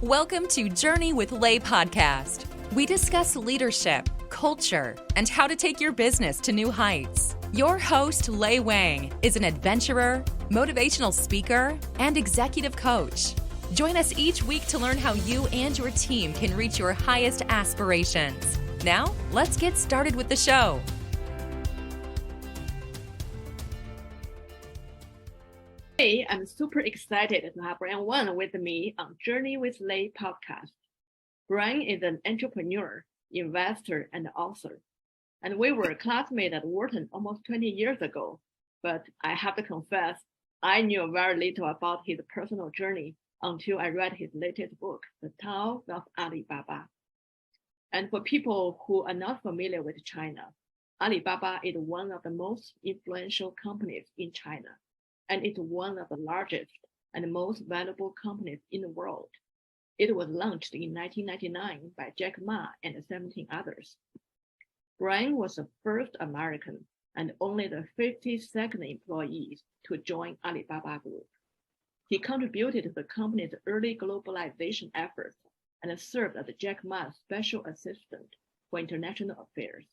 Welcome to Journey with Lei podcast. We discuss leadership, culture, and how to take your business to new heights. Your host, Lei Wang, is an adventurer, motivational speaker, and executive coach. Join us each week to learn how you and your team can reach your highest aspirations. Now, let's get started with the show. Today, I'm super excited to have Brian Wong with me on Journey with Lei podcast. Brian is an entrepreneur, investor, and author. And we were classmates at Wharton almost 20 years ago. But I have to confess, I knew very little about his personal journey until I read his latest book, The Tao of Alibaba. And for people who are not familiar with China, Alibaba is one of the most influential companies in China. And it's one of the largest and most valuable companies in the world. It was launched in 1999 by Jack Ma and 17 others. Brian was the first American and only the 52nd employee to join Alibaba Group. He contributed to the company's early globalization efforts and served as Jack Ma's special assistant for international affairs.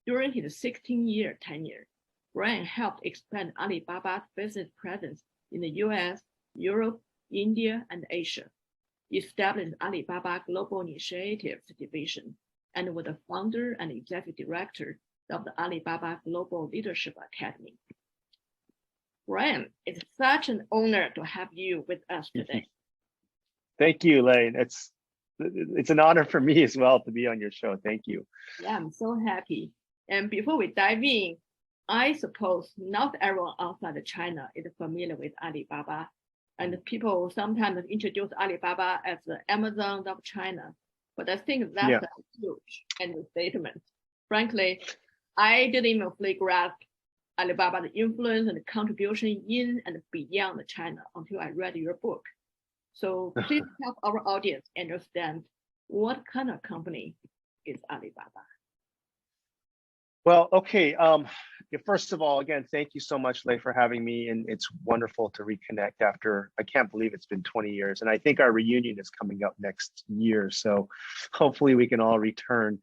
During his 16-year tenure, Brian helped expand Alibaba's business presence in the US, Europe, India, and Asia. He established Alibaba Global Initiatives division and was the founder and executive director of the Alibaba Global Leadership Academy. Brian, it's such an honor to have you with us today. Thank you, Lane. It's an honor for me as well to be on your show. Thank you. Yeah, I'm so happy. And before we dive in, I suppose not everyone outside of China is familiar with Alibaba, and people sometimes introduce Alibaba as the Amazon of China, but I think that's a huge understatement. Frankly, I didn't even fully grasp Alibaba's influence and contribution in and beyond China until I read your book. So please help our audience understand what kind of company is Alibaba. Well, okay. First of all, again, thank you so much, Lei, for having me. And it's wonderful to reconnect after, I can't believe it's been 20 years. And I think our reunion is coming up next year. So hopefully we can all return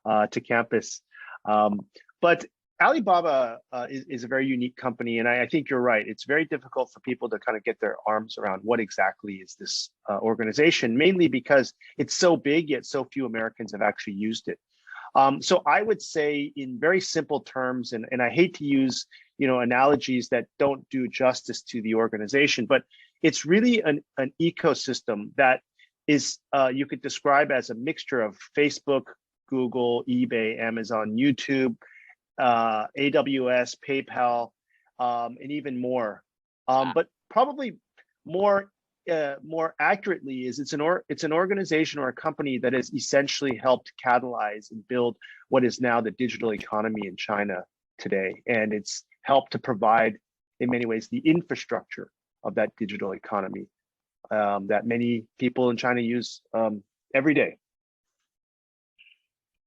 to campus. But Alibaba is a very unique company. And I think you're right. It's very difficult for people to kind of get their arms around what exactly is this organization, mainly because it's so big, yet so few Americans have actually used it. So I would say in very simple terms, and I hate to use, analogies that don't do justice to the organization, but it's really an ecosystem that is, you could describe as a mixture of Facebook, Google, eBay, Amazon, YouTube, AWS, PayPal, and even more. But probably more accurately is it's an organization or a company that has essentially helped catalyze and build what is now the digital economy in China today. And it's helped to provide, in many ways, the infrastructure of that digital economy that many people in China use every day.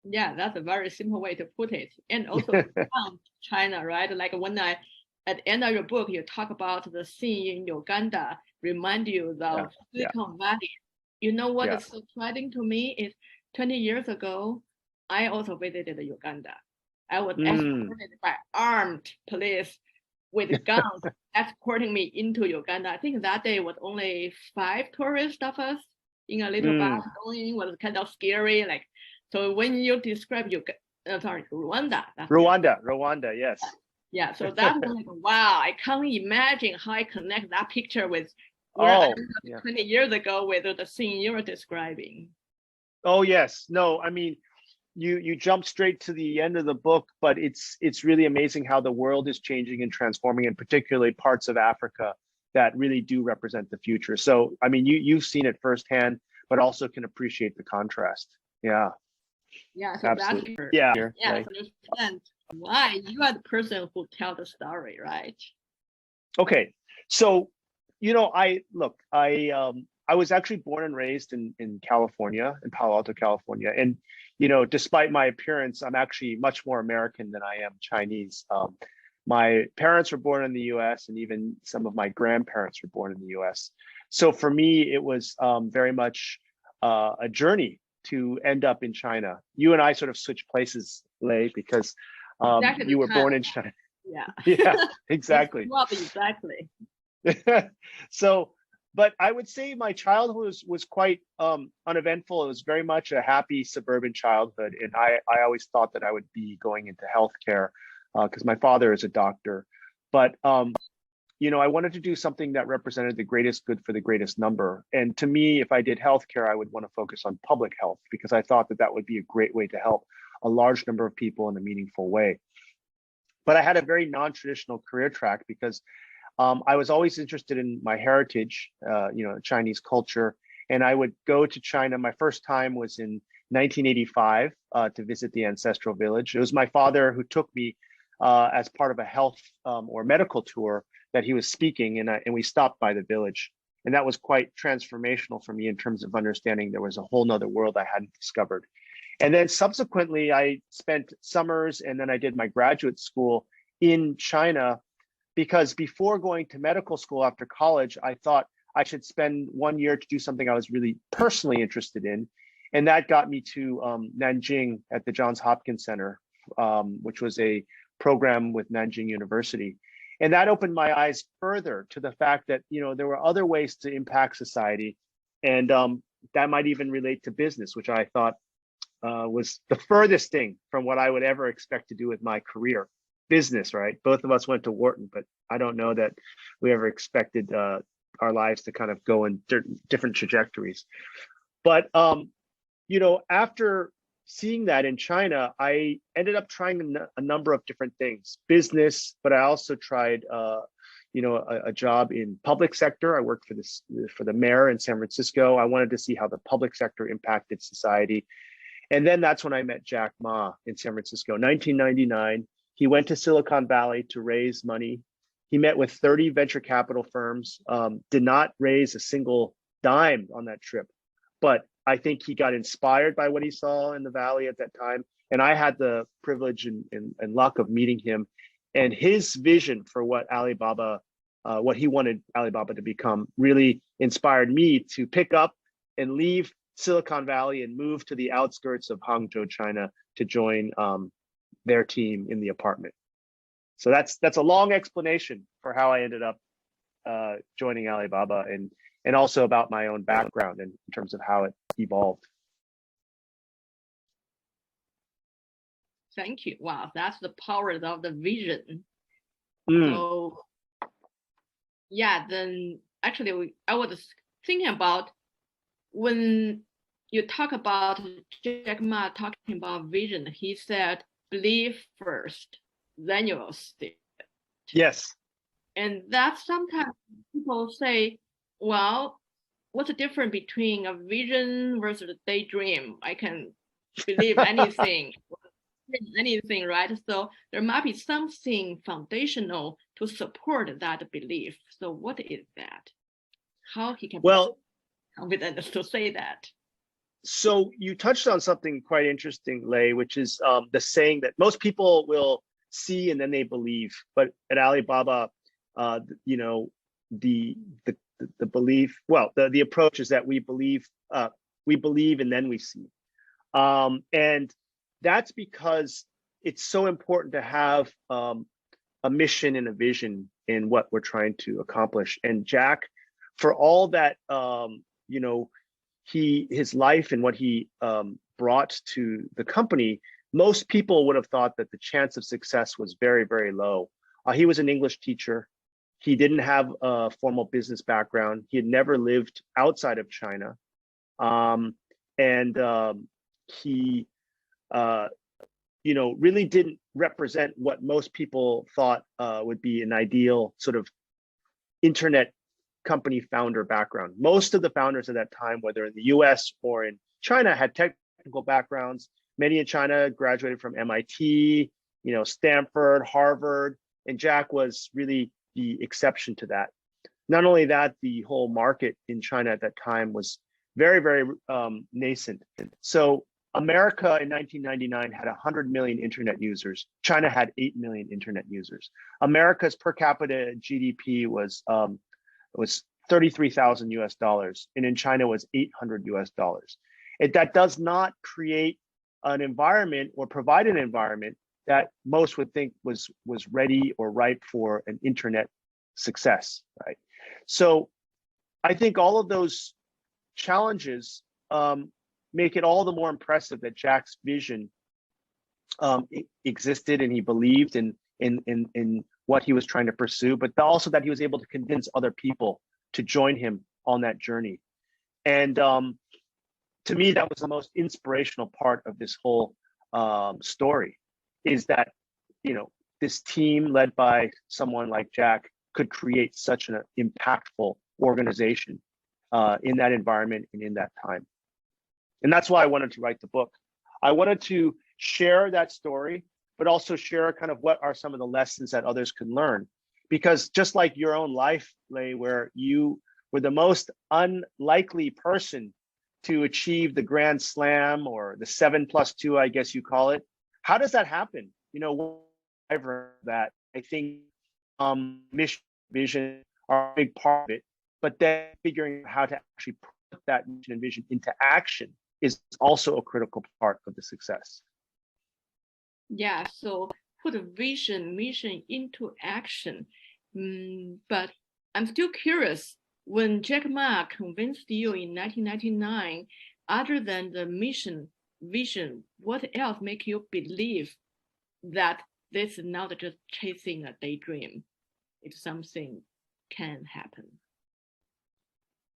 Yeah, that's a very simple way to put it. And also China, right? Like at the end of your book, you talk about the scene in Uganda, remind you of Silicon Valley. You know what is so exciting to me is 20 years ago, I also visited Uganda. I was escorted by armed police with guns escorting me into Uganda. I think that day was only 5 tourists of us in a little bus going. Was kind of scary. So when you describe Rwanda. Rwanda, yes. Yeah, so that's like, wow, I can't imagine how I connect that picture with where I was 20 years ago with the scene you were describing. Oh, yes. No, I mean, you jump straight to the end of the book, but it's really amazing how the world is changing and transforming, and particularly parts of Africa that really do represent the future. So, I mean, you've seen it firsthand, but also can appreciate the contrast. Yeah. Yeah, so absolutely. That's understand why you are the person who tell the story, right? Okay, so I was actually born and raised in California, in Palo Alto, California, and despite my appearance, I'm actually much more American than I am Chinese. My parents were born in the U.S. and even some of my grandparents were born in the U.S. So for me, it was very much a journey to end up in China. You and I sort of switched places, Lei, because Exactly the you were born time. in China. Yeah. Yeah, exactly. Not exactly. So, but I would say my childhood was quite uneventful. It was very much a happy suburban childhood, and I always thought that I would be going into healthcare because my father is a doctor. But you know, I wanted to do something that represented the greatest good for the greatest number. And to me, if I did healthcare, I would want to focus on public health because I thought that that would be a great way to help a large number of people in a meaningful way. But I had a very non-traditional career track because I was always interested in my heritage, you know, Chinese culture. And I would go to China. My first time was in 1985 to visit the ancestral village. It was my father who took me as part of a health or medical tour that he was speaking, and we stopped by the village. And that was quite transformational for me in terms of understanding there was a whole nother world I hadn't discovered. And then subsequently, I spent summers and then I did my graduate school in China because before going to medical school after college, I thought I should spend 1 year to do something I was really personally interested in. And that got me to Nanjing at the Johns Hopkins Center, which was a program with Nanjing University. And that opened my eyes further to the fact that, you know, there were other ways to impact society. And that might even relate to business, which I thought was the furthest thing from what I would ever expect to do with my career. Business, right? Both of us went to Wharton, but I don't know that we ever expected our lives to kind of go in different trajectories. But, you know, after seeing that in China, I ended up trying a number of different things, business, but I also tried, you know, a job in public sector. I worked for the mayor in San Francisco. I wanted to see how the public sector impacted society. And then that's when I met Jack Ma in San Francisco, 1999. He went to Silicon Valley to raise money. He met with 30 venture capital firms, did not raise a single dime on that trip. But I think he got inspired by what he saw in the Valley at that time. And I had the privilege and luck of meeting him. And his vision for what Alibaba, what he wanted Alibaba to become really inspired me to pick up and leave Silicon Valley and move to the outskirts of Hangzhou, China to join their team in the apartment. So that's a long explanation for how I ended up joining Alibaba and also about my own background in terms of how it evolved. Thank you. Wow, that's the power of the vision. Mm. So yeah, then actually I was thinking about when you talk about Jack Ma talking about vision, he said, believe first, then you will see it. Yes. And that sometimes people say, well, what's the difference between a vision versus a daydream? I can believe anything, anything, right? So there might be something foundational to support that belief. So what is that? How he can be confident to say that? So you touched on something quite interesting, Lei, which is the saying that most people will see and then they believe. But at Alibaba, you know, the belief, well, the approach is that we believe and then we see. And that's because it's so important to have a mission and a vision in what we're trying to accomplish. And Jack, for all that, you know, his life and what he brought to the company, most people would have thought that the chance of success was very, very low. He was an English teacher. He didn't have a formal business background. He had never lived outside of China. He, you know, really didn't represent what most people thought would be an ideal sort of internet company founder background. Most of the founders at that time, whether in the US or in China, had technical backgrounds. Many in China graduated from MIT, you know, Stanford, Harvard, and Jack was really the exception to that. Not only that, the whole market in China at that time was very, very nascent. So America in 1999 had 100 million internet users. China had 8 million internet users. America's per capita GDP was $33,000 US dollars, and in China was $800 US dollars. That does not create an environment or provide an environment that most would think was ready or ripe for an internet success, right? So I think all of those challenges make it all the more impressive that Jack's vision existed, and he believed in what he was trying to pursue, but also that he was able to convince other people to join him on that journey. And to me, that was the most inspirational part of this whole story, is that, you know, this team led by someone like Jack could create such an impactful organization in that environment and in that time. And that's why I wanted to write the book. I wanted to share that story, but also share kind of what are some of the lessons that others can learn. Because just like your own life, Lei, where you were the most unlikely person to achieve the Grand Slam or the 7+2, I guess you call it. How does that happen? You know, that I think mission, vision are a big part of it, but then figuring out how to actually put that mission and vision into action is also a critical part of the success. Yeah, so put a vision, mission into action. But I'm still curious, when Jack Ma convinced you in 1999, other than the mission, vision, what else make you believe that this is not just chasing a daydream? If something can happen.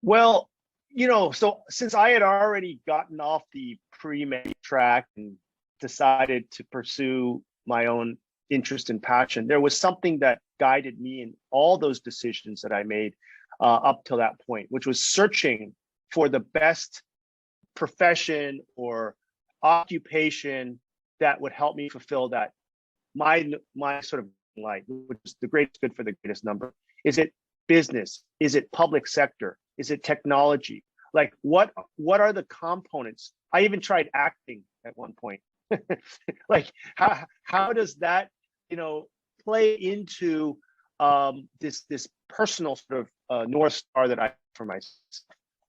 Well, you know, so since I had already gotten off the pre-med track and decided to pursue my own interest and passion, there was something that guided me in all those decisions that I made up till that point, which was searching for the best profession or occupation that would help me fulfill that my sort of life, which is the greatest good for the greatest number. Is it business? Is it public sector? Is it technology? Like what are the components? I even tried acting at one point. Like how does that, you know, play into this personal sort of North Star that I have for myself?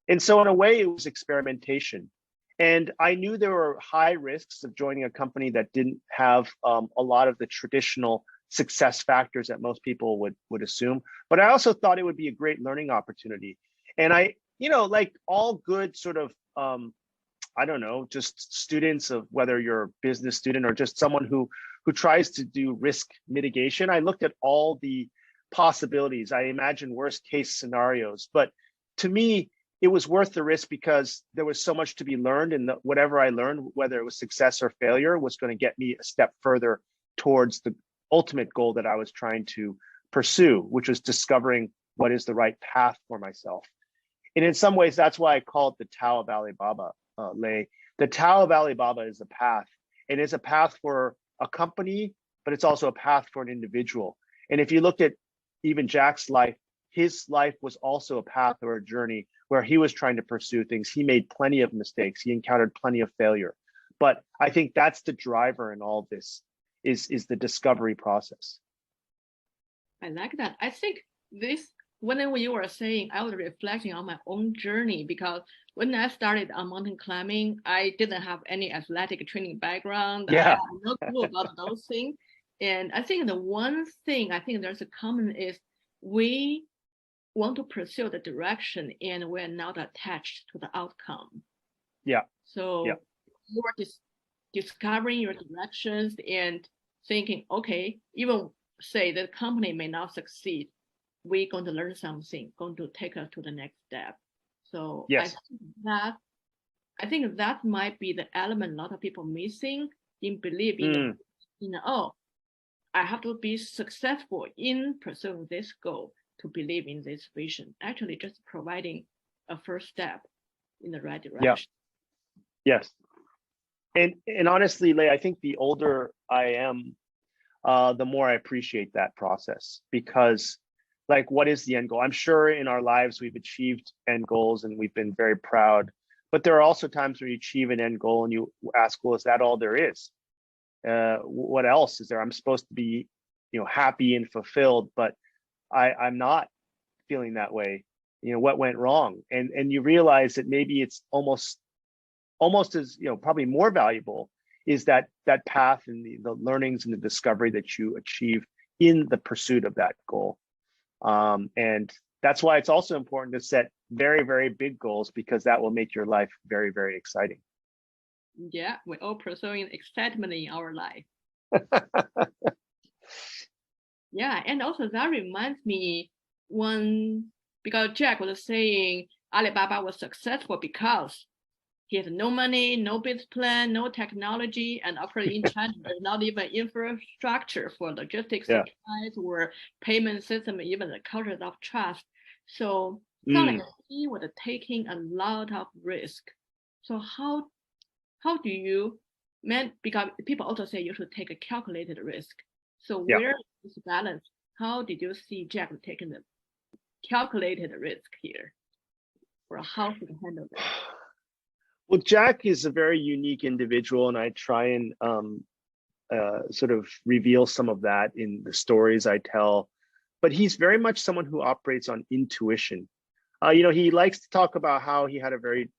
And so in a way, it was experimentation. And I knew there were high risks of joining a company that didn't have a lot of the traditional success factors that most people would assume. But I also thought it would be a great learning opportunity. And I, you know, like all good sort of, I don't know, just students of whether you're a business student or just someone who tries to do risk mitigation, I looked at all the possibilities. I imagine worst case scenarios. But to me, it was worth the risk because there was so much to be learned, and whatever I learned, whether it was success or failure, was going to get me a step further towards the ultimate goal that I was trying to pursue, which was discovering what is the right path for myself. And in some ways, that's why I call it the Tao of Alibaba, Lei. The Tao of Alibaba is a path. It is a path for a company, but it's also a path for an individual. And if you looked at even Jack's life, his life was also a path or a journey where he was trying to pursue things. He made plenty of mistakes. He encountered plenty of failure. But I think that's the driver in all of this, is the discovery process. I like that. I think this, when you were saying, I was reflecting on my own journey, because when I started on mountain climbing, I didn't have any athletic training background. Yeah. I had no clue about those things. And I think the one thing I think there's a common is we want to pursue the direction and we're not attached to the outcome. Yeah. So yeah. you are discovering your directions and thinking, okay, even say the company may not succeed, we're going to learn something, going to take us to the next step. So yes. I think that might be the element a lot of people missing in believing oh, I have to be successful in pursuing this goal to believe in this vision. Actually, just providing a first step in the right direction. Yeah. Yes. And honestly, Lei, I think the older I am, the more I appreciate that process, because like, what is the end goal? I'm sure in our lives we've achieved end goals and we've been very proud, but there are also times where you achieve an end goal and you ask, well, is that all there is? What else is there? I'm supposed to be, you know, happy and fulfilled, but I'm not feeling that way. what went wrong, and you realize that maybe it's almost as probably more valuable is that path and the learnings and the discovery that you achieve in the pursuit of that goal. And that's why it's also important to set very, very big goals, because that will make your life very, very exciting. Yeah, we're all pursuing excitement in our life. Yeah, and also that reminds me because Jack was saying Alibaba was successful because he has no money, no business plan, no technology, and operating in China, there's not even infrastructure for logistics supplies or payment system, even the culture of trust. So it's not like he was taking a lot of risk. So how do you because people also say you should take a calculated risk. So where is this balance? How did you see Jack taking the calculated risk here? Or how should he handle that? Well, Jack is a very unique individual, and I try and sort of reveal some of that in the stories I tell. But he's very much someone who operates on intuition. He likes to talk about how he had a very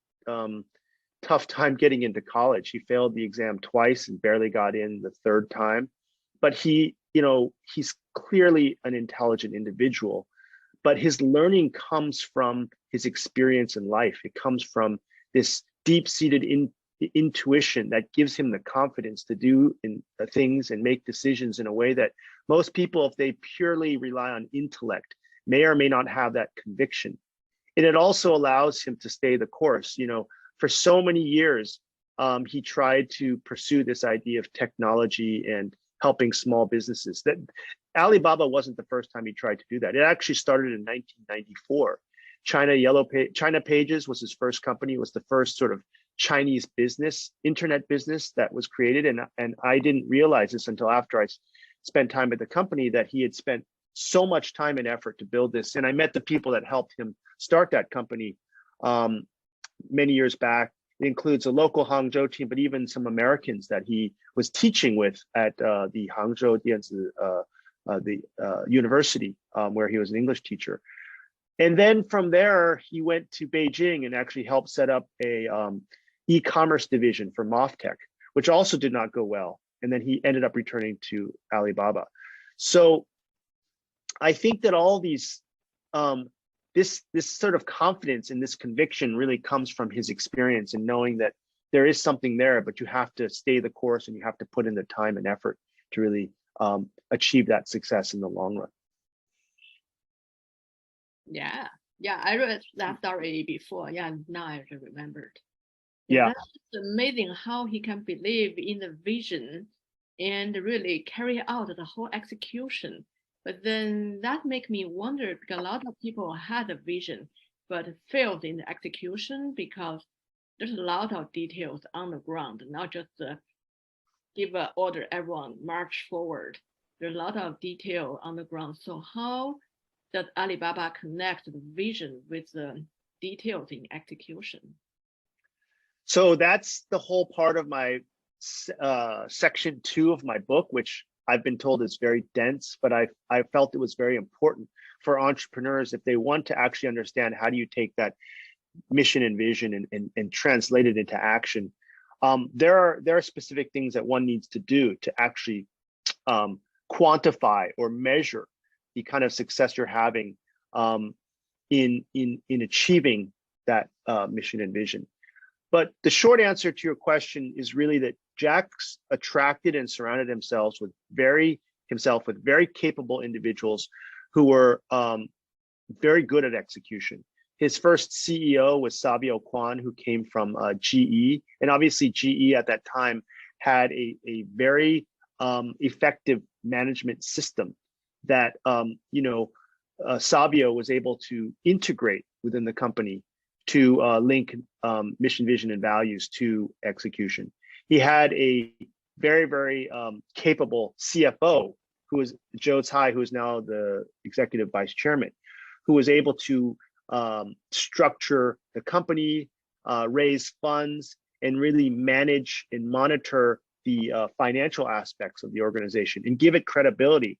tough time getting into college. He failed the exam twice and barely got in the third time. But he's clearly an intelligent individual. But his learning comes from his experience in life. It comes from this deep-seated intuition that gives him the confidence to do things and make decisions in a way that most people, if they purely rely on intellect, may or may not have that conviction. And it also allows him to stay the course. For so many years, he tried to pursue this idea of technology and helping small businesses. That Alibaba wasn't the first time he tried to do that. It actually started in 1994. China Pages was his first company. It was the first sort of Chinese internet business that was created. And I didn't realize this until after I spent time at the company, that he had spent so much time and effort to build this. And I met the people that helped him start that company many years back. It includes a local Hangzhou team, but even some Americans that he was teaching with at the Hangzhou university, where he was an English teacher. And then from there, he went to Beijing and actually helped set up a e-commerce division for MOFTech, which also did not go well. And then he ended up returning to Alibaba. So I think that all these, this sort of confidence and this conviction really comes from his experience and knowing that there is something there, but you have to stay the course and you have to put in the time and effort to really achieve that success in the long run. Yeah, I read that story before. Yeah, now I remembered. Yeah, that's amazing how he can believe in the vision and really carry out the whole execution. But then that make me wonder, because a lot of people had a vision but failed in the execution because there's a lot of details on the ground, not just give an order, everyone march forward. There's a lot of detail on the ground. So how does Alibaba connect the vision with the details in execution? So that's the whole part of my section 2 of my book, which I've been told is very dense, but I felt it was very important for entrepreneurs if they want to actually understand how do you take that mission and vision and translate it into action. There are specific things that one needs to do to actually quantify or measure the kind of success you're having in achieving that mission and vision. But the short answer to your question is really that Jack's attracted and surrounded himself with very capable individuals who were very good at execution. His first CEO was Savio Kwan, who came from GE, and obviously GE at that time had a very effective management system that Savio was able to integrate within the company to link mission, vision, and values to execution. He had a very, very capable CFO, who is Joe Tsai, who is now the executive vice chairman, who was able to structure the company, raise funds, and really manage and monitor the financial aspects of the organization and give it credibility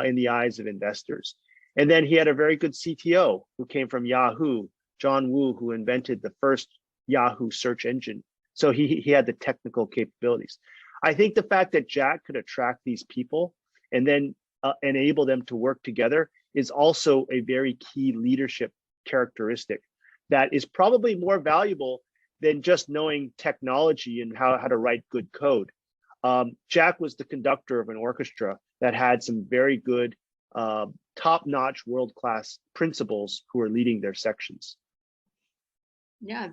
in the eyes of investors. And then he had a very good CTO who came from Yahoo, John Woo, who invented the first Yahoo search engine. So he had the technical capabilities. I think the fact that Jack could attract these people and then enable them to work together is also a very key leadership characteristic that is probably more valuable than just knowing technology and how to write good code. Jack was the conductor of an orchestra that had some very good, top-notch, world-class principals who were leading their sections. Yeah,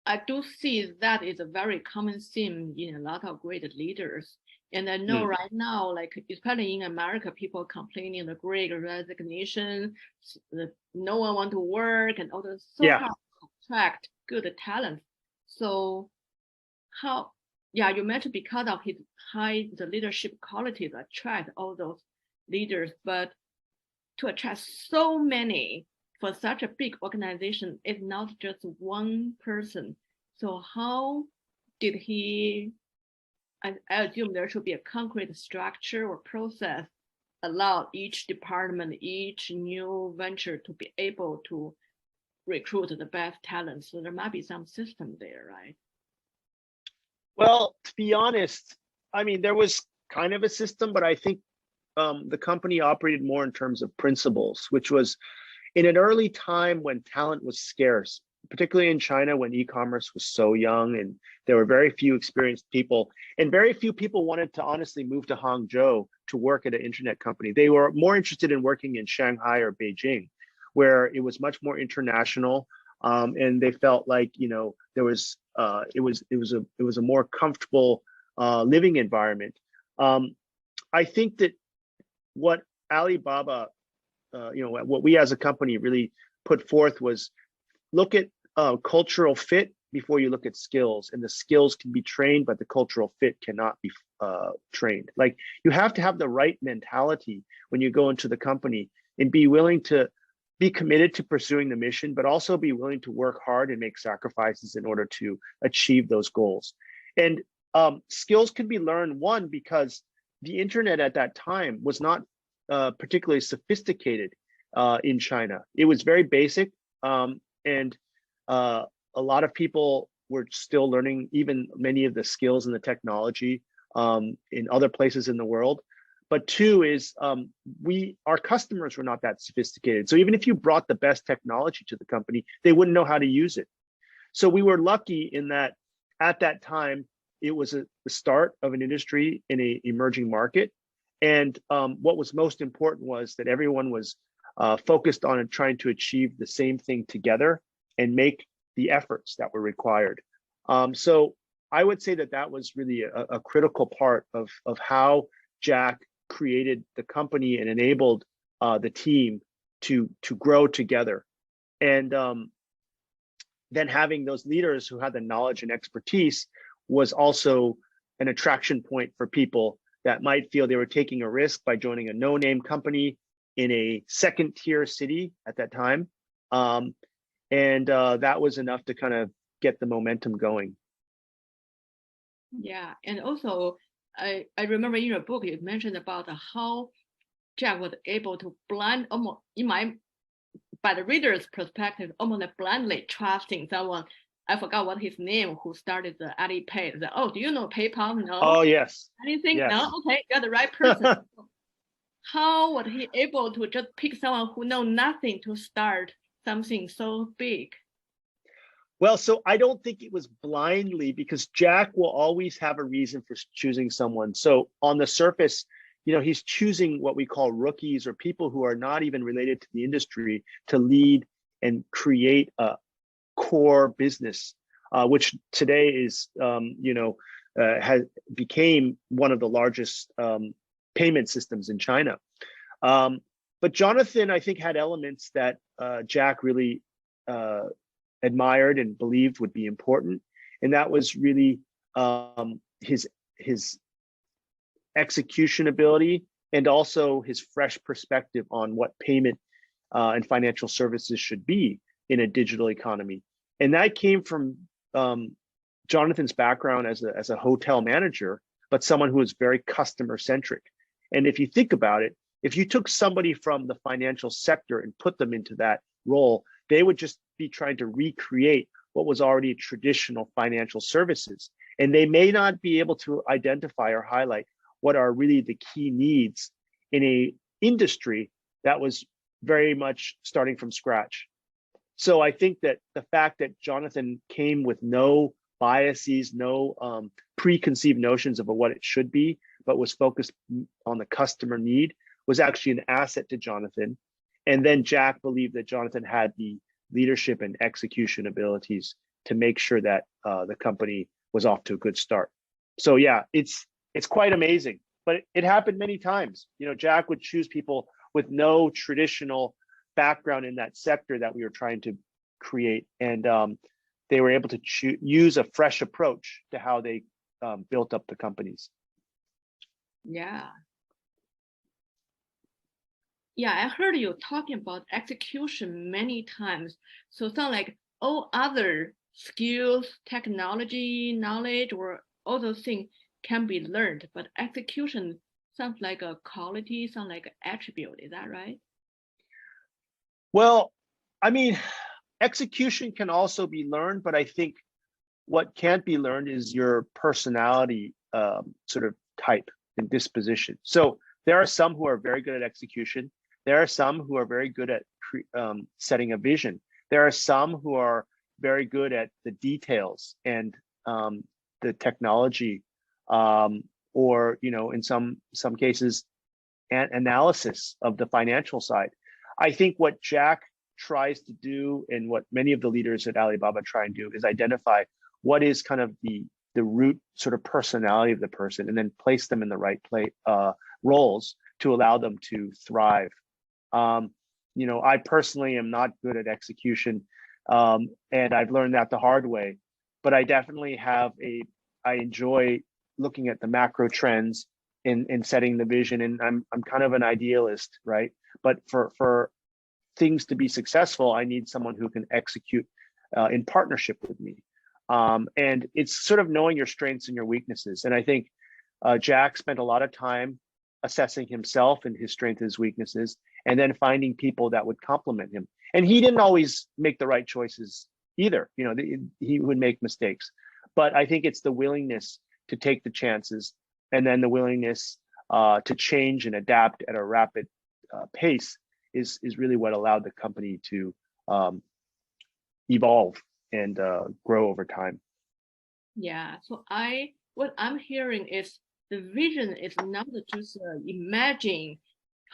I do see that is a very common theme in a lot of great leaders. And I know right now, like especially in America, people complaining the great resignation, no one want to work, and all the hard to attract good talent. So you mentioned because of the leadership qualities attract all those leaders, but to attract so many for such a big organization, it's not just one person. So how did he, I assume there should be a concrete structure or process allow each department, each new venture to be able to recruit the best talent. So there might be some system there, right? Well, to be honest, I mean, there was kind of a system, but I think the company operated more in terms of principles, which was in an early time when talent was scarce, particularly in China when e-commerce was so young and there were very few experienced people, and very few people wanted to honestly move to Hangzhou to work at an internet company. They were more interested in working in Shanghai or Beijing, where it was much more international, and they felt like there was it was a more comfortable living environment. I think that what Alibaba, what we as a company really put forth was look at cultural fit before you look at skills, and the skills can be trained, but the cultural fit cannot be trained. Like you have to have the right mentality when you go into the company and be willing to be committed to pursuing the mission, but also be willing to work hard and make sacrifices in order to achieve those goals. And skills can be learned, one, because the internet at that time was not particularly sophisticated in China. It was very basic, and a lot of people were still learning even many of the skills and the technology in other places in the world. But two is our customers were not that sophisticated. So even if you brought the best technology to the company, they wouldn't know how to use it. So we were lucky in that at that time, it was the start of an industry in an emerging market. And what was most important was that everyone was focused on trying to achieve the same thing together and make the efforts that were required. So I would say that was really a critical part of how Jack created the company and enabled the team to grow together. And then having those leaders who had the knowledge and expertise was also an attraction point for people that might feel they were taking a risk by joining a no-name company in a second-tier city at that time. And that was enough to kind of get the momentum going. Yeah, and also I remember in your book you mentioned about how Jack was able to almost by the reader's perspective, almost blindly trusting someone. I forgot what his name, who started the Alipay. Oh, do you know PayPal? No. Oh, yes. Anything? Yes. No. Okay, you're the right person. How was he able to just pick someone who know nothing to start something so big? Well, so I don't think it was blindly, because Jack will always have a reason for choosing someone. So on the surface, he's choosing what we call rookies or people who are not even related to the industry to lead and create a core business, which today is, became one of the largest payment systems in China. But Jonathan, I think, had elements that Jack really admired and believed would be important, and that was really his execution ability and also his fresh perspective on what payment and financial services should be in a digital economy. And that came from Jonathan's background as a hotel manager, but someone who was very customer centric. And if you think about it, If you took somebody from the financial sector and put them into that role, they would just be trying to recreate what was already traditional financial services. And they may not be able to identify or highlight what are really the key needs in a industry that was very much starting from scratch. So I think that the fact that Jonathan came with no biases, no preconceived notions of what it should be, but was focused on the customer need, was actually an asset to Jonathan. And then Jack believed that Jonathan had the leadership and execution abilities to make sure that the company was off to a good start. So yeah, it's quite amazing, but it happened many times. You know, Jack would choose people with no traditional background in that sector that we were trying to create, and they were able to use a fresh approach to how they built up the companies. Yeah. Yeah, I heard you talking about execution many times. So it sounds like all other skills, technology, knowledge, or all those things can be learned, but execution sounds like a quality, sounds like an attribute. Is that right? Well, I mean, execution can also be learned, but I think what can't be learned is your personality sort of type and disposition. So there are some who are very good at execution. There are some who are very good at setting a vision. There are some who are very good at the details and the technology, or in some cases, analysis of the financial side. I think what Jack tries to do, and what many of the leaders at Alibaba try and do, is identify what is kind of the root sort of personality of the person, and then place them in the right roles to allow them to thrive. I personally am not good at execution, and I've learned that the hard way. But I definitely I enjoy looking at the macro trends and setting the vision, and I'm kind of an idealist, right? But for things to be successful, I need someone who can execute in partnership with me. And it's sort of knowing your strengths and your weaknesses. And I think Jack spent a lot of time assessing himself and his strengths and his weaknesses, and then finding people that would complement him. And he didn't always make the right choices either. He would make mistakes. But I think it's the willingness to take the chances, and then the willingness to change and adapt at a rapid pace is really what allowed the company to evolve and grow over time. Yeah. So what I'm hearing is the vision is not just imagine,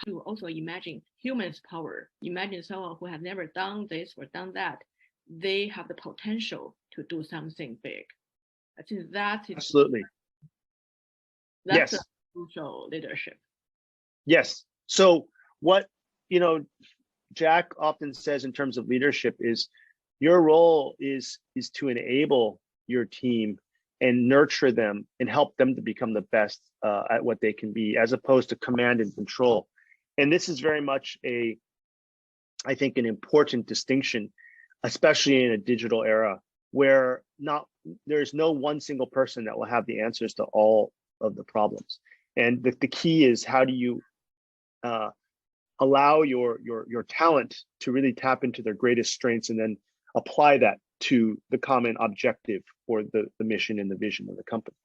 to also imagine humans' power. Imagine someone who has never done this or done that. They have the potential to do something big. I think that is Absolutely. that's Yes. a crucial leadership. Yes. So what Jack often says in terms of leadership is your role is to enable your team and nurture them and help them to become the best at what they can be, as opposed to command and control. And this is very much I think, an important distinction, especially in a digital era where there's no one single person that will have the answers to all of the problems. And the key is, how do you allow your talent to really tap into their greatest strengths, and then apply that to the common objective or the mission and the vision of the company.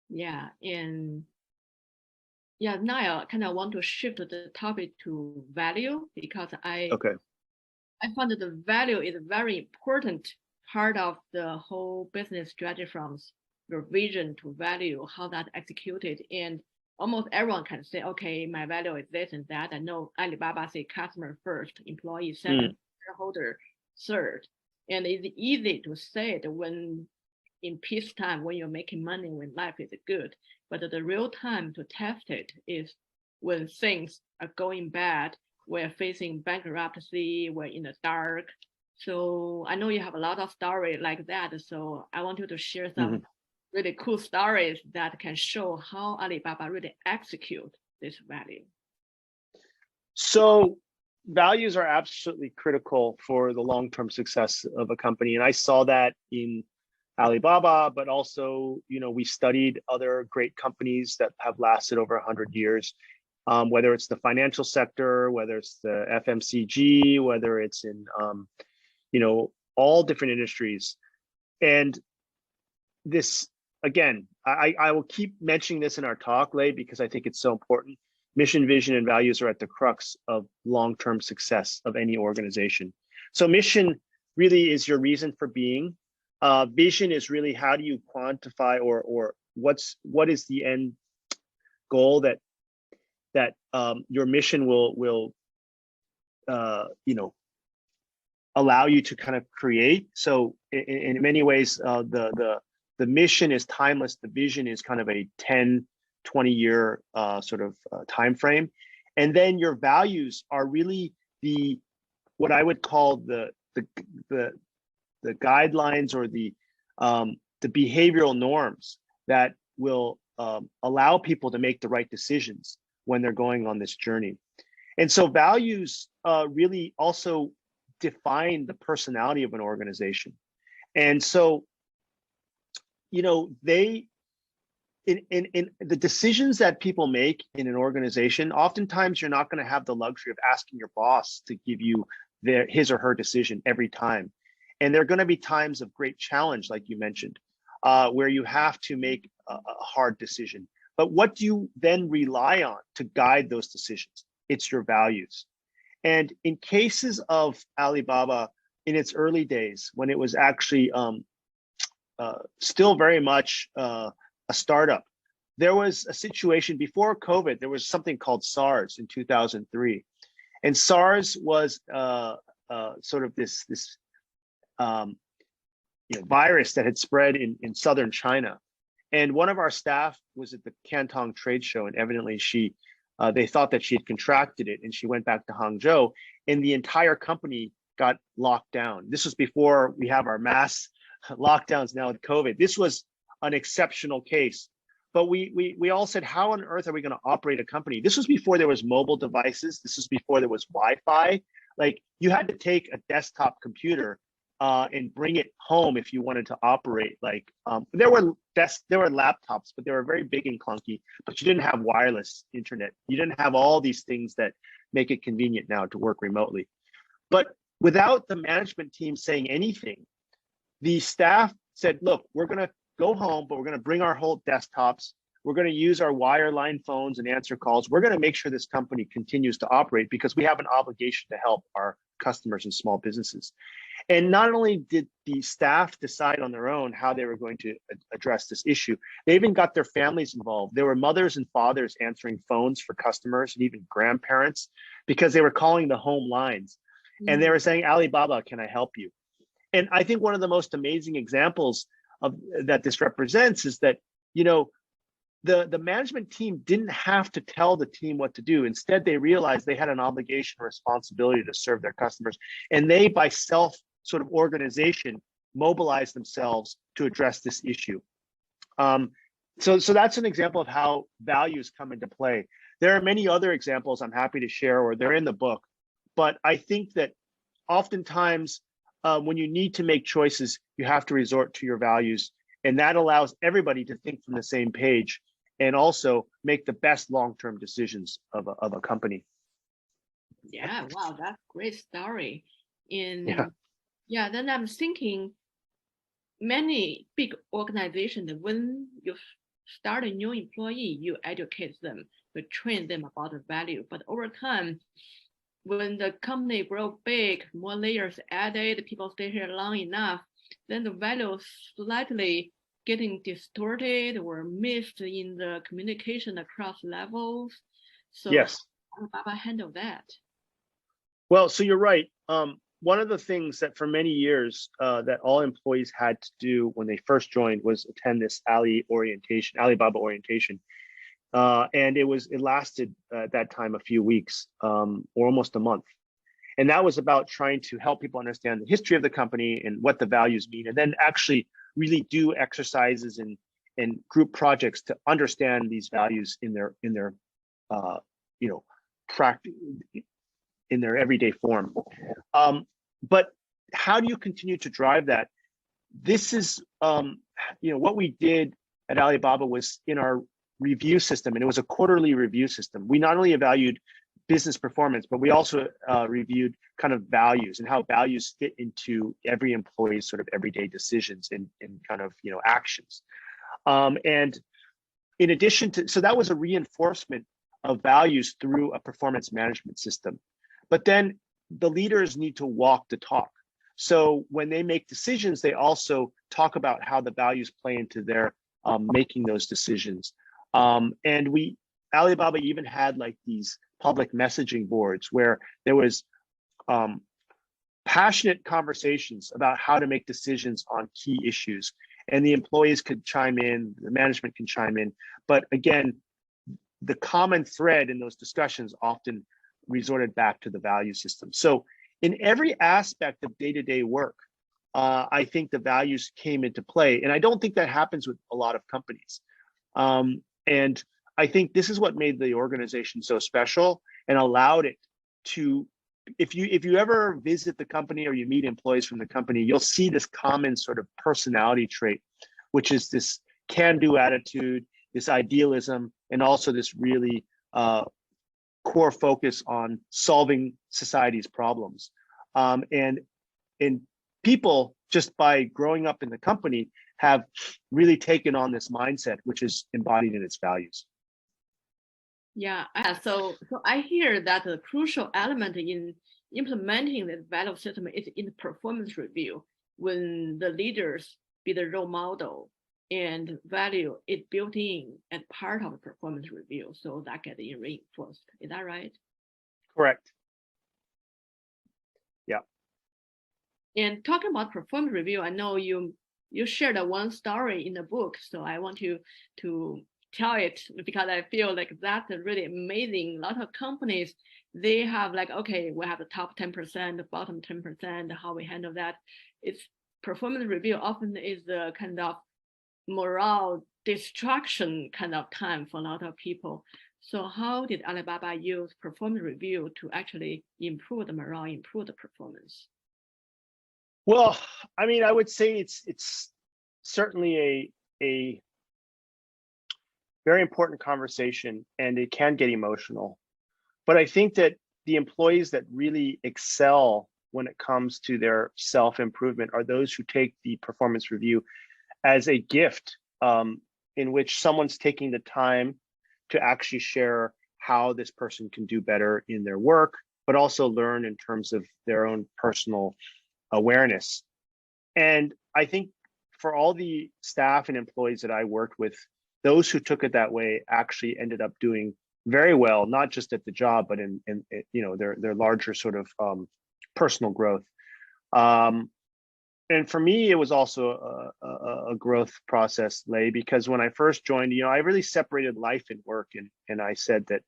Yeah, and now I kind of want to shift the topic to value, because I found that the value is a very important part of the whole business strategy, from your vision to value, how that executed. And almost everyone can say, okay, my value is this and that. I know Alibaba say customer first, employee second, shareholder third. And it's easy to say it when in peacetime, when you're making money, when life is good. But the real time to test it is when things are going bad, we're facing bankruptcy, we're in the dark. So I know you have a lot of stories like that. So I want you to share some really cool stories that can show how Alibaba really execute this value. So values are absolutely critical for the long-term success of a company. And I saw that in Alibaba, but also, we studied other great companies that have lasted over 100 years, whether it's the financial sector, whether it's the FMCG, whether it's in, all different industries. And this, again, I will keep mentioning this in our talk, Lei, because I think it's so important. Mission, vision, and values are at the crux of long-term success of any organization. So mission really is your reason for being. Vision is really how do you quantify or what is the end goal that your mission will allow you to kind of create. So in many ways, the mission is timeless. The vision is kind of a 10, 20-year sort of time frame. And then your values are really what I would call the guidelines or the behavioral norms that will allow people to make the right decisions when they're going on this journey. And so values really also define the personality of an organization. And so, they in the decisions that people make in an organization, oftentimes you're not going to have the luxury of asking your boss to give you his or her decision every time. And there are going to be times of great challenge, like you mentioned, where you have to make a hard decision. But what do you then rely on to guide those decisions? It's your values. And in cases of Alibaba, in its early days, when it was actually still very much a startup, there was a situation before COVID. There was something called SARS in 2003, and SARS was sort of this virus that had spread in southern China. And one of our staff was at the Canton trade show, and evidently they thought that she had contracted it, and she went back to Hangzhou, and the entire company got locked down. This was before we have our mass lockdowns now with COVID. This was an exceptional case. But we all said, how on earth are we going to operate a company? This was before there was mobile devices. This was before there was Wi-Fi. Like, you had to take a desktop computer and bring it home if you wanted to operate. Like, there were laptops, but they were very big and clunky, but you didn't have wireless internet. You didn't have all these things that make it convenient now to work remotely. But without the management team saying anything, the staff said, look, we're going to go home, but we're going to bring our whole desktops. We're going to use our wireline phones and answer calls. We're going to make sure this company continues to operate because we have an obligation to help our customers and small businesses. And not only did the staff decide on their own how they were going to address this issue, they even got their families involved. There were mothers and fathers answering phones for customers and even grandparents because they were calling the home lines. And they were saying, Alibaba, can I help you? And I think one of the most amazing examples of that this represents is that, the management team didn't have to tell the team what to do. Instead, they realized they had an obligation or responsibility to serve their customers. And they, by self sort of organization, mobilized themselves to address this issue. So that's an example of how values come into play. There are many other examples I'm happy to share, or they're in the book. But I think that oftentimes when you need to make choices, you have to resort to your values. And that allows everybody to think from the same page and also make the best long-term decisions of a company. Yeah, wow, that's a great story. Yeah. Then I'm thinking many big organizations, when you start a new employee, you educate them, you train them about the value. But over time, when the company grow big, more layers added, people stay here long enough, then the value slightly getting distorted or missed in the communication across levels. So Yes. how Alibaba handle that? Well, so you're right. One of the things that for many years that all employees had to do when they first joined was attend this Alibaba orientation. And it lasted at that time a few weeks or almost a month. And that was about trying to help people understand the history of the company and what the values mean, and then actually really do exercises and group projects to understand these values in their practice, in their everyday form. But how do you continue to drive that? this is, what we did at Alibaba was in our review system, and it was a quarterly review system. We not only evaluated business performance, but we also reviewed kind of values and how values fit into every employee's sort of everyday decisions and kind of, actions. And in addition to, so that was a reinforcement of values through a performance management system. But then the leaders need to walk the talk. So when they make decisions, they also talk about how the values play into their making those decisions. And Alibaba even had like these public messaging boards where there was passionate conversations about how to make decisions on key issues. And the employees could chime in, the management can chime in. But again, the common thread in those discussions often resorted back to the value system. So in every aspect of day-to-day work, I think the values came into play. And I don't think that happens with a lot of companies. And I think this is what made the organization so special and allowed it to, if you ever visit the company or you meet employees from the company, you'll see this common sort of personality trait, which is this can-do attitude, this idealism, and also this really core focus on solving society's problems. And people, just by growing up in the company, have really taken on this mindset, which is embodied in its values. Yeah, so I hear that the crucial element in implementing the value system is in the performance review, when the leaders be the role model and value it built in as part of the performance review, so that gets reinforced. Is that right? Correct. Yeah. And talking about performance review, I know you shared one story in the book, so I want you to tell it because I feel like that's really amazing. A lot of companies, they have like, okay, we have the top 10%, the bottom 10%, how we handle that. It's performance review often is the kind of morale destruction kind of time for a lot of people. So how did Alibaba use performance review to actually improve the morale, improve the performance? Well, I mean, I would say it's certainly a very important conversation, and it can get emotional. But I think that the employees that really excel when it comes to their self-improvement are those who take the performance review as a gift, in which someone's taking the time to actually share how this person can do better in their work, but also learn in terms of their own personal awareness. And I think for all the staff and employees that I worked with, those who took it that way actually ended up doing very well, not just at the job, but in their larger sort of personal growth. And for me, it was also a growth process, Lei, because when I first joined, I really separated life and work, and I said that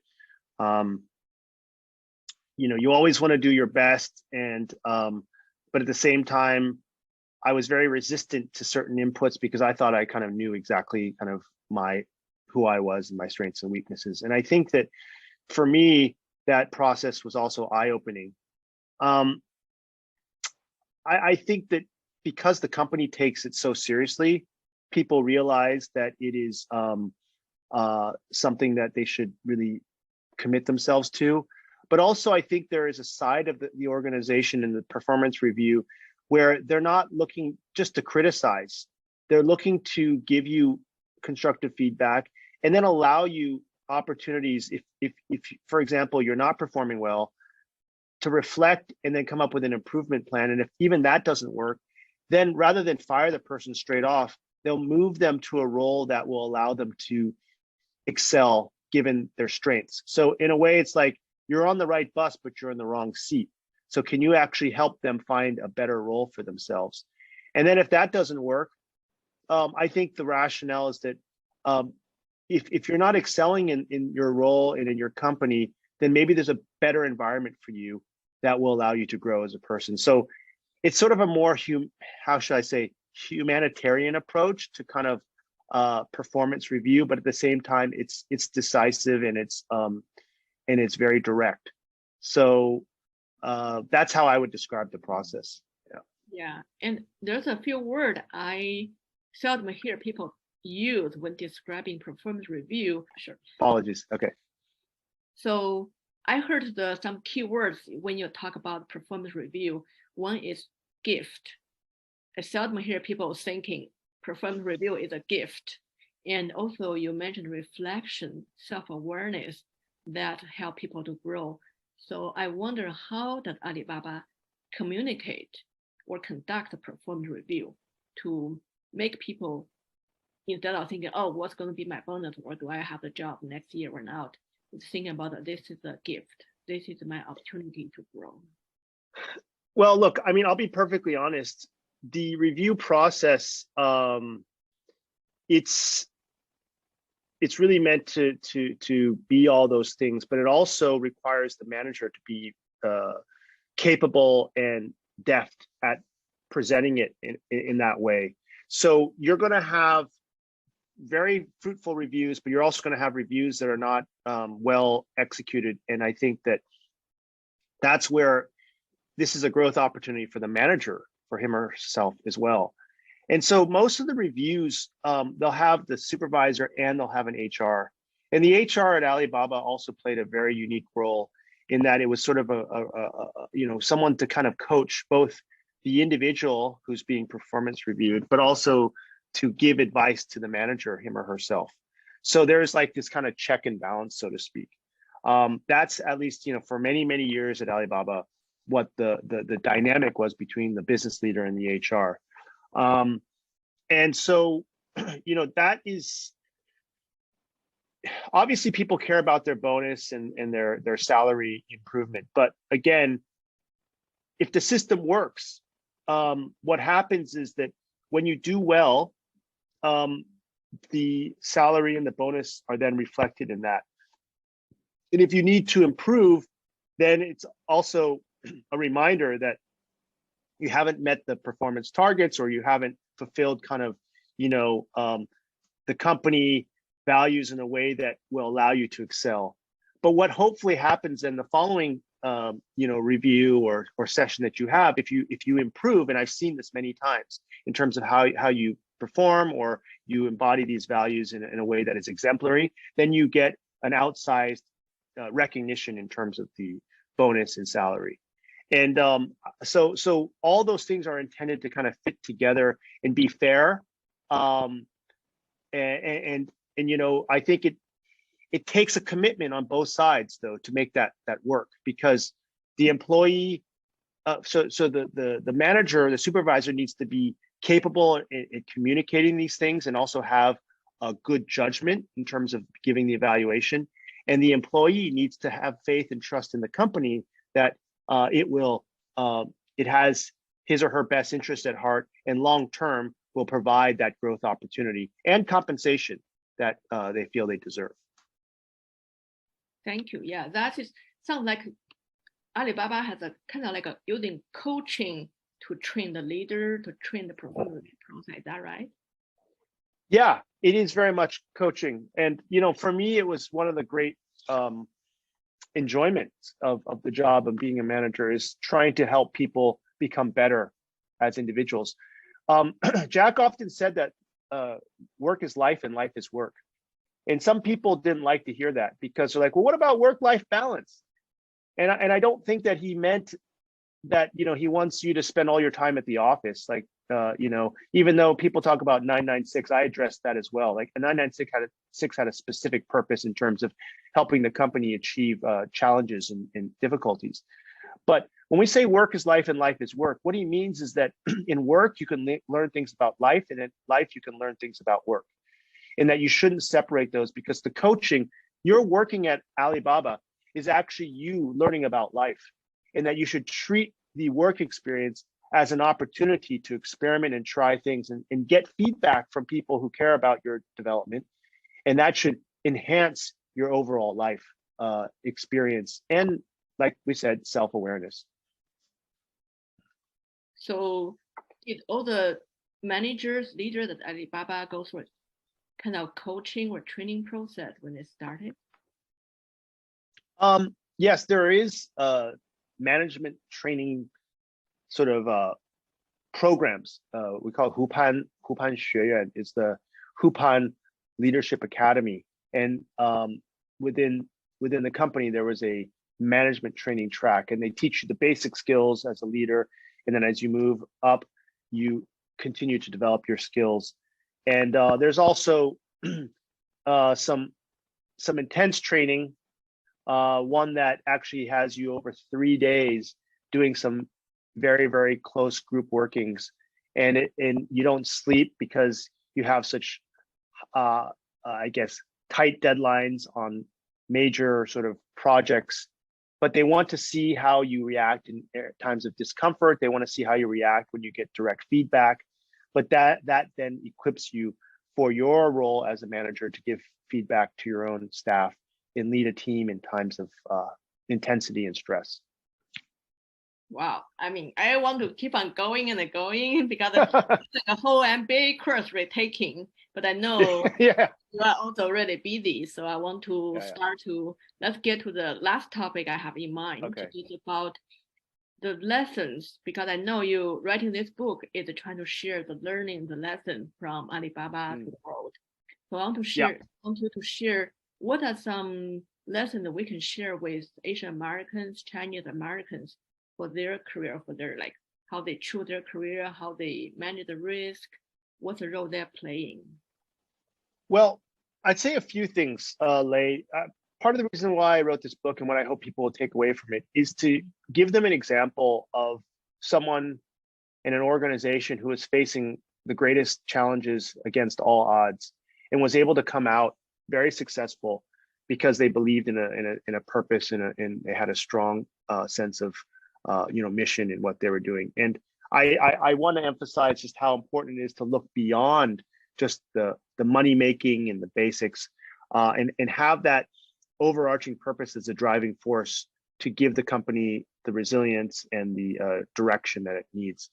you always want to do your best, and but at the same time, I was very resistant to certain inputs because I thought I kind of knew exactly kind of who I was and my strengths and weaknesses. And I think that for me, that process was also eye-opening. I think that because the company takes it so seriously, people realize that it is something that they should really commit themselves to. But also, I think there is a side of the organization in the performance review where they're not looking just to criticize. They're looking to give you constructive feedback and then allow you opportunities if for example, you're not performing well, to reflect and then come up with an improvement plan. And if even that doesn't work, then rather than fire the person straight off, they'll move them to a role that will allow them to excel given their strengths. So in a way, it's like you're on the right bus, but you're in the wrong seat. So can you actually help them find a better role for themselves? And then if that doesn't work, I think the rationale is that if you're not excelling in your role and in your company, then maybe there's a better environment for you that will allow you to grow as a person. So it's sort of a more humanitarian approach to kind of performance review, but at the same time, it's decisive and it's very direct. So that's how I would describe the process. Yeah. Yeah, and there's a few words I seldom hear people use when describing performance review. Sure. Apologies. Okay. So I heard some keywords when you talk about performance review. One is gift. I seldom hear people thinking performance review is a gift. And also you mentioned reflection, self-awareness that help people to grow. So I wonder, how does Alibaba communicate or conduct a performance review to make people, instead of thinking, oh, what's going to be my bonus, or do I have a job next year or not, thinking about this is a gift. This is my opportunity to grow. Well, look, I mean, I'll be perfectly honest. The review process, it's really meant to be all those things, but it also requires the manager to be capable and deft at presenting it in that way. So you're going to have very fruitful reviews, but you're also going to have reviews that are not well executed. And I think that that's where this is a growth opportunity for the manager, for him or herself as well. And so most of the reviews, they'll have the supervisor and they'll have an HR. And the HR at Alibaba also played a very unique role in that it was sort of someone to kind of coach both the individual who's being performance reviewed, but also to give advice to the manager, him or herself. So there's like this kind of check and balance, so to speak. That's at least, for many, many years at Alibaba, what the dynamic was between the business leader and the HR. And so, that is, obviously people care about their bonus and their salary improvement. But again, if the system works, what happens is that when you do well, the salary and the bonus are then reflected in that. And if you need to improve, then it's also a reminder that you haven't met the performance targets, or you haven't fulfilled kind of, the company values in a way that will allow you to excel. But what hopefully happens in the following, review or session that you have, if you improve, and I've seen this many times in terms of how you perform, or you embody these values in a way that is exemplary, then you get an outsized recognition in terms of the bonus and salary. And so all those things are intended to kind of fit together and be fair. And I think it takes a commitment on both sides, though, to make that work, because the employee, so the manager, the supervisor, needs to be capable in communicating these things and also have a good judgment in terms of giving the evaluation. And the employee needs to have faith and trust in the company that it has his or her best interest at heart, and long term will provide that growth opportunity and compensation that they feel they deserve. Thank you. Yeah, sounds like Alibaba has a kind of like using coaching to train the leader, to train the performance process. Is that right? Yeah, it is very much coaching. And, for me, it was one of the great enjoyments of the job of being a manager, is trying to help people become better as individuals. Jack often said that work is life and life is work. And some people didn't like to hear that, because they're like, well, what about work-life balance? And I don't think that he meant that, he wants you to spend all your time at the office. Like, even though people talk about 996, I addressed that as well. Like, a 996 had a specific purpose in terms of helping the company achieve challenges and difficulties. But when we say work is life and life is work, what he means is that in work, you can learn things about life, and in life, you can learn things about work. And that you shouldn't separate those, because the coaching, you're working at Alibaba, is actually you learning about life, and that you should treat the work experience as an opportunity to experiment and try things and get feedback from people who care about your development. And that should enhance your overall life experience. And like we said, self-awareness. So did all the managers, leaders at Alibaba go through kind of coaching or training process when they started? Yes, there is management training sort of programs. We call it Hupan 学院. It's the Hupan Leadership Academy. And within the company, there was a management training track, and they teach you the basic skills as a leader. And then as you move up, you continue to develop your skills. And there's also some intense training, one that actually has you over 3 days doing some very, very close group workings. And you don't sleep because you have such, I guess, tight deadlines on major sort of projects. But they want to see how you react in times of discomfort. They want to see how you react when you get direct feedback. But that then equips you for your role as a manager to give feedback to your own staff and lead a team in times of intensity and stress. Wow. I mean, I want to keep on going and going because it's like a whole MBA course retaking, but I know Yeah. you are also really busy. So I want to let's get to the last topic I have in mind. Okay. It's about the lessons, because I know you writing this book is trying to share the learning, the lesson from Alibaba to the world. So I want you to share what are some lessons that we can share with Asian Americans, Chinese Americans for their career, for their how they choose their career, how they manage the risk, what's the role they're playing. Well, I'd say a few things, Lei. Part of the reason why I wrote this book and what I hope people will take away from it is to give them an example of someone in an organization who is facing the greatest challenges against all odds and was able to come out very successful because they believed in a purpose and they had a strong sense of mission in what they were doing. And I want to emphasize just how important it is to look beyond just the money making and the basics, and have that overarching purpose as a driving force to give the company the resilience and the direction that it needs.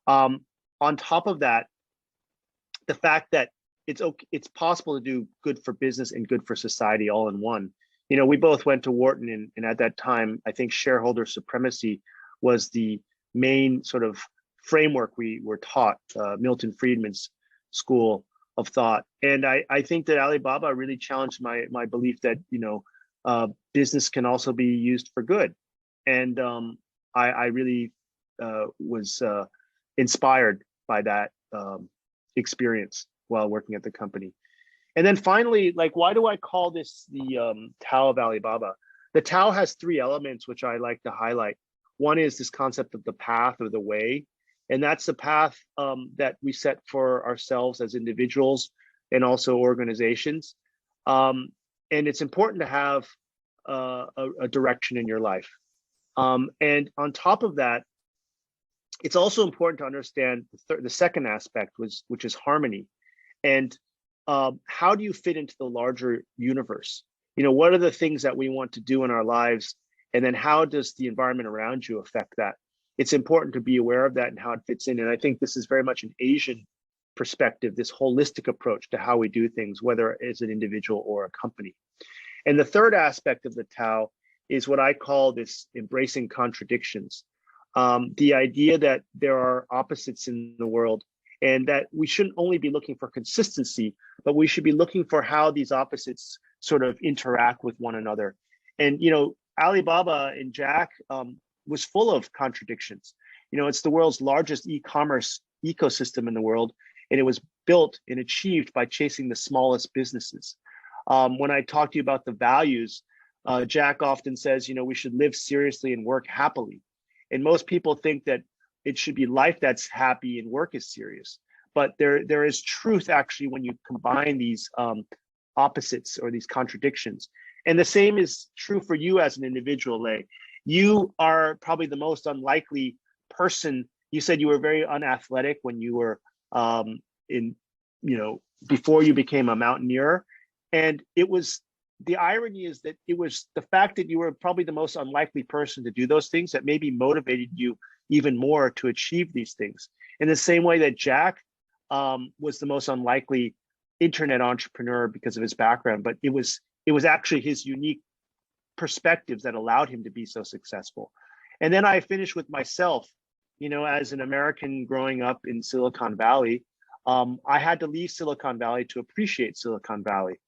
On top of that, the fact that it's possible to do good for business and good for society all in one. We both went to Wharton, and at that time, I think shareholder supremacy was the main sort of framework we were taught, Milton Friedman's school of thought. And I think that Alibaba really challenged my belief that, business can also be used for good. And I really was inspired by that experience while working at the company. And then finally, why do I call this the Tao of Alibaba? The Tao has 3 elements, which I like to highlight. One is this concept of the path or the way. And that's the path that we set for ourselves as individuals and also organizations. And it's important to have a direction in your life. And on top of that, it's also important to understand the second aspect, which is harmony. And how do you fit into the larger universe? What are the things that we want to do in our lives? And then how does the environment around you affect that? It's important to be aware of that and how it fits in. And I think this is very much an Asian perspective, this holistic approach to how we do things, whether it's an individual or a company. And the third aspect of the Tao is what I call this embracing contradictions. The idea that there are opposites in the world and that we shouldn't only be looking for consistency, but we should be looking for how these opposites sort of interact with one another. And, Alibaba and Jack was full of contradictions. It's the world's largest e-commerce ecosystem in the world, and it was built and achieved by chasing the smallest businesses. When I talk to you about the values, Jack often says, we should live seriously and work happily. And most people think that it should be life that's happy and work is serious. But there is truth actually when you combine these opposites or these contradictions. And the same is true for you as an individual, Lei. You are probably the most unlikely person. You said you were very unathletic when you were before you became a mountaineer. And the irony is that it was the fact that you were probably the most unlikely person to do those things that maybe motivated you even more to achieve these things. In the same way that Jack was the most unlikely internet entrepreneur because of his background, but it was actually his unique perspectives that allowed him to be so successful. And then I finished with myself. as an American growing up in Silicon Valley, I had to leave Silicon Valley to appreciate Silicon Valley,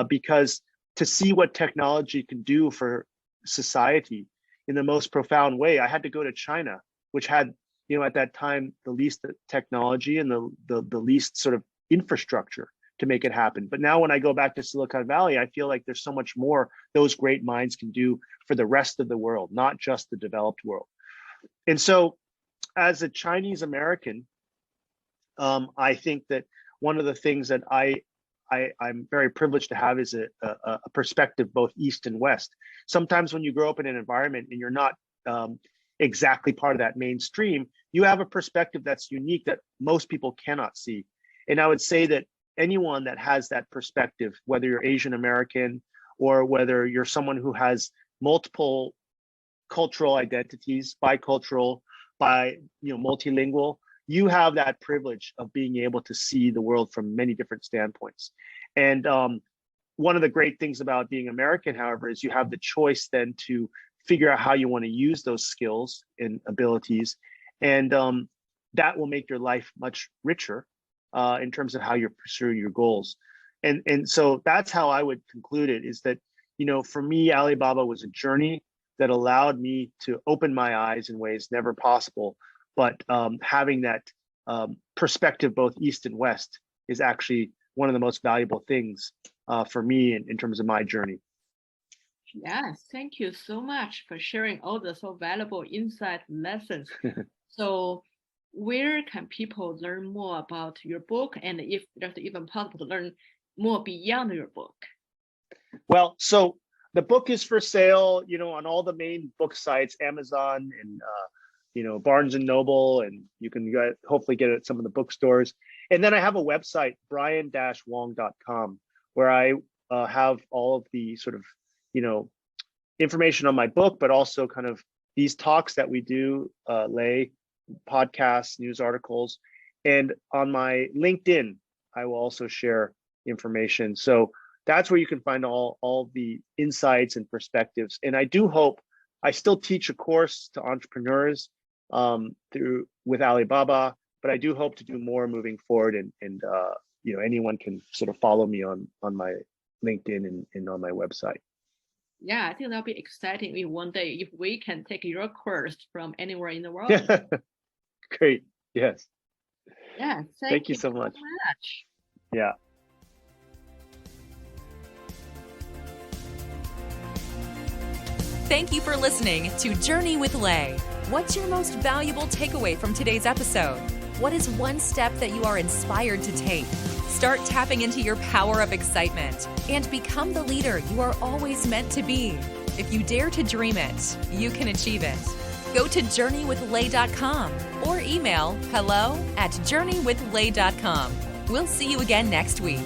because to see what technology can do for society in the most profound way, I had to go to China, which had, at that time, the least technology and the least sort of infrastructure to make it happen. But now when I go back to Silicon Valley, I feel like there's so much more those great minds can do for the rest of the world, not just the developed world. And so as a Chinese American, I think that one of the things that I'm very privileged to have is a perspective both East and West. Sometimes when you grow up in an environment and you're not exactly part of that mainstream, you have a perspective that's unique that most people cannot see. And I would say that anyone that has that perspective, whether you're Asian American or whether you're someone who has multiple cultural identities, bicultural, multilingual, you have that privilege of being able to see the world from many different standpoints. And one of the great things about being American, however, is you have the choice then to figure out how you want to use those skills and abilities. And that will make your life much richer in terms of how you pursue your goals. And so that's how I would conclude it, is that, for me, Alibaba was a journey that allowed me to open my eyes in ways never possible. But having that perspective, both East and West, is actually one of the most valuable things for me in terms of my journey. Yes, thank you so much for sharing all the so valuable insight lessons. So where can people learn more about your book, and if there's even possible to learn more beyond your book? Well, so the book is for sale, on all the main book sites, Amazon and Barnes and Noble, and you can hopefully get it at some of the bookstores. And then I have a website, brian-wong.com, where I have all of the sort of, information on my book, but also kind of these talks that we do, lay podcasts, news articles. And on my LinkedIn, I will also share information. So that's where you can find all the insights and perspectives. And I do hope, I still teach a course to entrepreneurs with Alibaba, but I do hope to do more moving forward. And anyone can sort of follow me on my LinkedIn and on my website. Yeah, I think that'll be exciting if one day if we can take your course from anywhere in the world. Great. Yes. Yeah. Thank you so much. Yeah. Thank you for listening to Journey with Lay. What's your most valuable takeaway from today's episode? What is one step that you are inspired to take? Start tapping into your power of excitement and become the leader you are always meant to be. If you dare to dream it, you can achieve it. Go to journeywithlay.com or email hello@journeywithlay.com. We'll see you again next week.